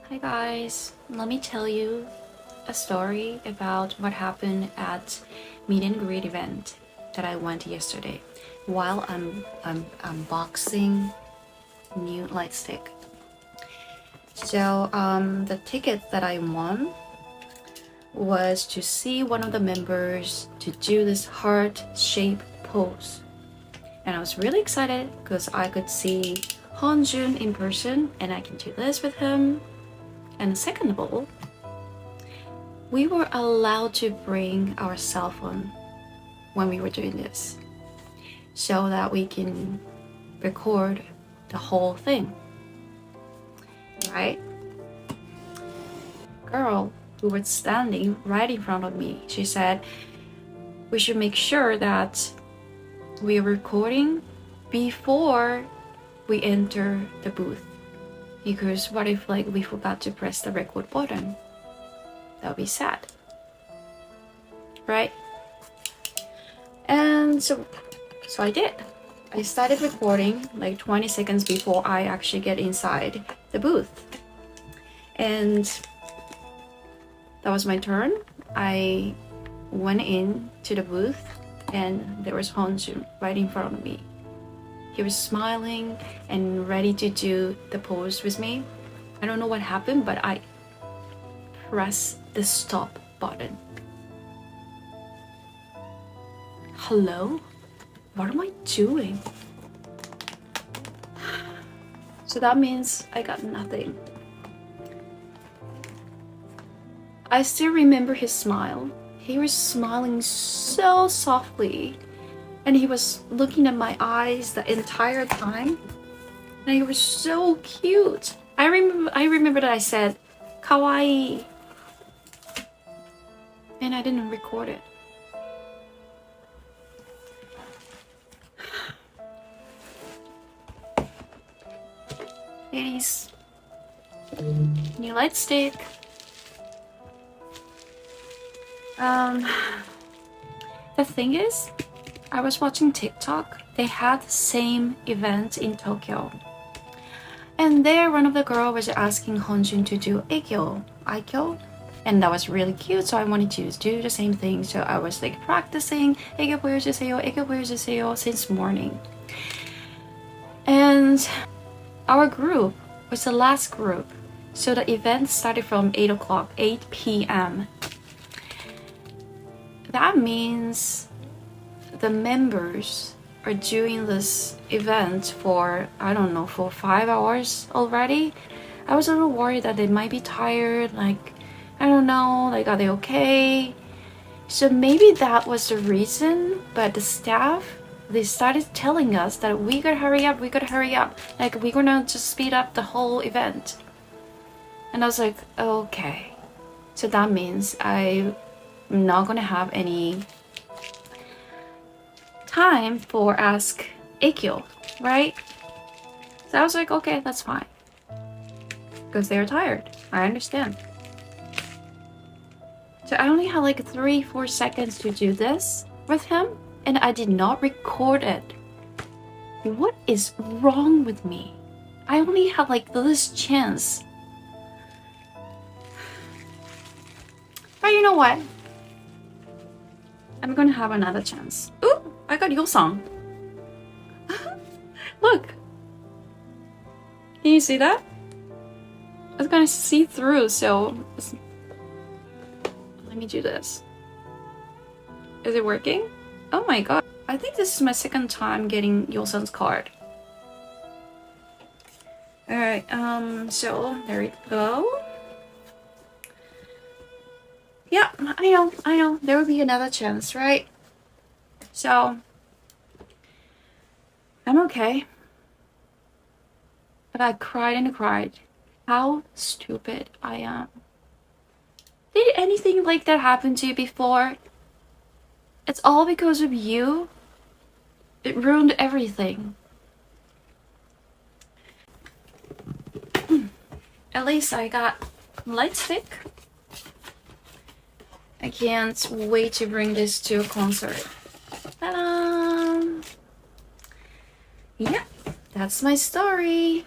Hi guys, let me tell you a story about what happened at meet and greet event that I went yesterday while I'm unboxing new lightstick. So the ticket that I won was to see one of the members to do this heart-shaped pose. And I was really excited because I could see Honjun in person and I can do this with him. And second of all, we were allowed to bring our cell phone when we were doing this so that we can record the whole thing, right? Girl who was standing right in front of me, she said we should make sure that we are recording before we enter the booth, because what if like we forgot to press the record button? That would be sad, right? And so I did. I started recording like 20 seconds before I actually get inside the booth, and that was my turn. I went in to the booth and there was Honjun right in front of me. He was smiling and ready to do the pose with me. I don't know what happened, but I pressed the stop button. Hello? What am I doing? So that means I got nothing. I still remember his smile. He was smiling so softly, and he was looking at my eyes the entire time, and he was so cute. I remember that I said kawaii, and I didn't record it. Ladies, new lightstick. The thing is, I was watching TikTok. They had the same event in Tokyo, and there one of the girls was asking Honjun to do aikyo, and that was really cute. So I wanted to do the same thing. So I was like practicing aikyo 보여주세요 since morning. And our group was the last group, so the event started from 8 p.m. That means the members are doing this event for, I don't know, for 5 hours already. I was a little worried that they might be tired, like, I don't know, like, are they okay? So maybe that was the reason, but the staff, they started telling us that we gotta hurry up, like we're gonna just speed up the whole event. And I was like, okay. So that means I'm not gonna have any time for ask aikyo, right? So I was like, okay, that's fine, because they're tired. I understand. So I only had like 3-4 seconds to do this with him, and I did not record it. What is wrong with me? I only had like this chance. But you know what? I'm gonna have another chance. Ooh, I got your song. Look. Can you see that? I was gonna see through, so let me do this. Is it working? Oh my god. I think this is my second time getting Yosan's card. Alright, so there we go. Yeah, I know. There will be another chance, right? So I'm okay. But I cried and cried. How stupid I am. Did anything like that happen to you before? It's all because of you. It ruined everything. At least I got lightstick. I can't wait to bring this to a concert. Ta-da! Yeah, that's my story.